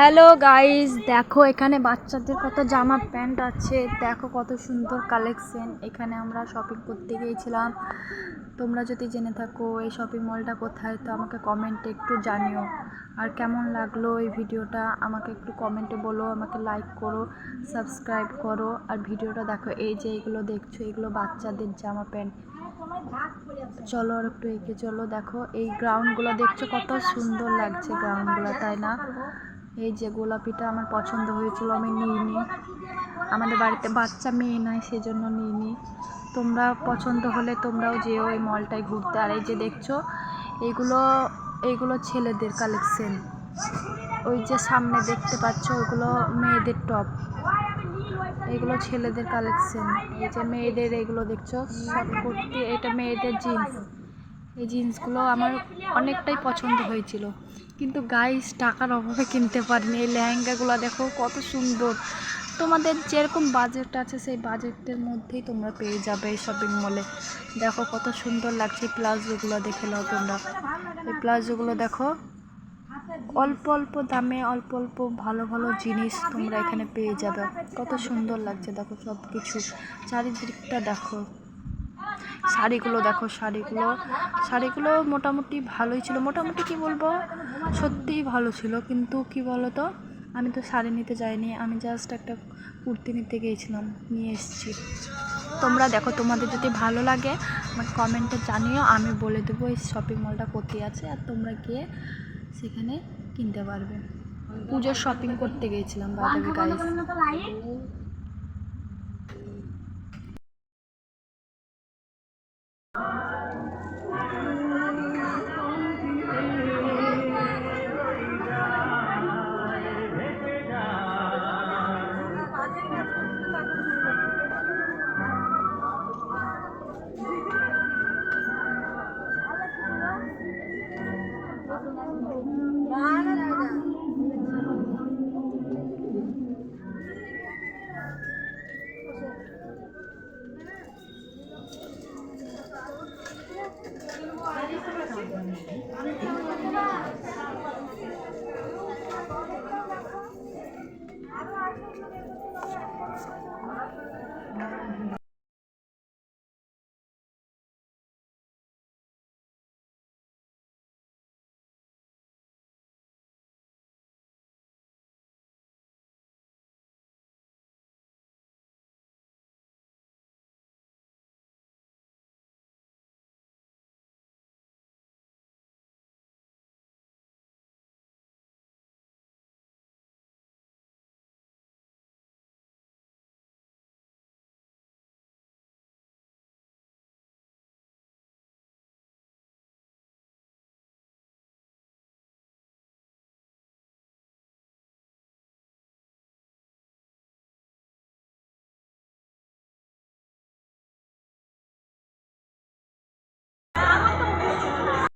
Hello guys, দেখো এখানে বাচ্চাদের কত জামা প্যান্ট আছে। দেখো কত সুন্দর কালেকশন। এখানে আমরা শপিং করতে গিয়েছিলাম। তোমরা যদি জেনে থাকো এই শপিং মলটা কোথায়, তো আমাকে কমেন্টে একটু জানিও। আর কেমন লাগলো এই ভিডিওটা আমাকে একটু কমেন্টে বলো, আমাকে লাইক করো, সাবস্ক্রাইব করো। আর ভিডিওটা দেখো, এই যে এগুলো দেখছো, এগুলো বাচ্চাদের জামা প্যান্ট। চলো আর একটু এগিয়ে চলো। দেখো এই গ্রাউন্ডগুলো দেখছো, কত সুন্দর লাগছে গ্রাউন্ডগুলো, তাই না? এই যে গোলাপিটা আমার পছন্দ হয়েছিল, আমি নিইনি। আমাদের বাড়িতে বাচ্চা মেয়ে নাই, সেজন্য নিইনি। তোমরা পছন্দ হলে তোমরাও যেও এই মলটায় ঘুরতে। আর এই যে দেখছো, এইগুলো এইগুলো ছেলেদের কালেকশন। ওই যে সামনে দেখতে পাচ্ছ, ওগুলো মেয়েদের টপ, এগুলো ছেলেদের কালেকশন। এই যে মেয়েদের এগুলো দেখছো, শর্ট কুর্তি, এটা মেয়েদের জিন্স। এই জিন্সগুলো আমার অনেকটাই পছন্দ হয়েছিল, কিন্তু গাইস টাকার অভাবে কিনতে পারিনি। এই লেহেঙ্গাগুলো দেখো কত সুন্দর। তোমাদের যেরকম বাজেট আছে সেই বাজেটের মধ্যেই তোমরা পেয়ে যাবে এই শপিং মলে। দেখো কত সুন্দর লাগছে। প্লাজোগুলো দেখে নাও তোমরা। এই প্লাজোগুলো দেখো, অল্প অল্প দামে অল্প অল্প ভালো ভালো জিনিস তোমরা এখানে পেয়ে যাবে। কত সুন্দর লাগছে দেখো সব কিছু। চারিদিকটা দেখো। শাড়িগুলো দেখো, শাড়িগুলো মোটামুটি ভালোই ছিল। মোটামুটি কি বলবো, সত্যিই ভালো ছিল। কিন্তু কি বলো তো, আমি তো শাড়ি নিতে যাইনি, আমি জাস্ট একটা কুর্তি নিতে গিয়েছিলাম, নিয়ে এসেছি। তোমরা দেখো, তোমাদের যদি ভালো লাগে আমাকে কমেন্টে জানিও, আমি বলে দেবো এই শপিং মলটা কোথায় আছে, আর তোমরা গিয়ে সেখানে কিনতে পারবে। পুজোর শপিং করতে গিয়েছিলাম বাই দ্য ওয়ে গাইস।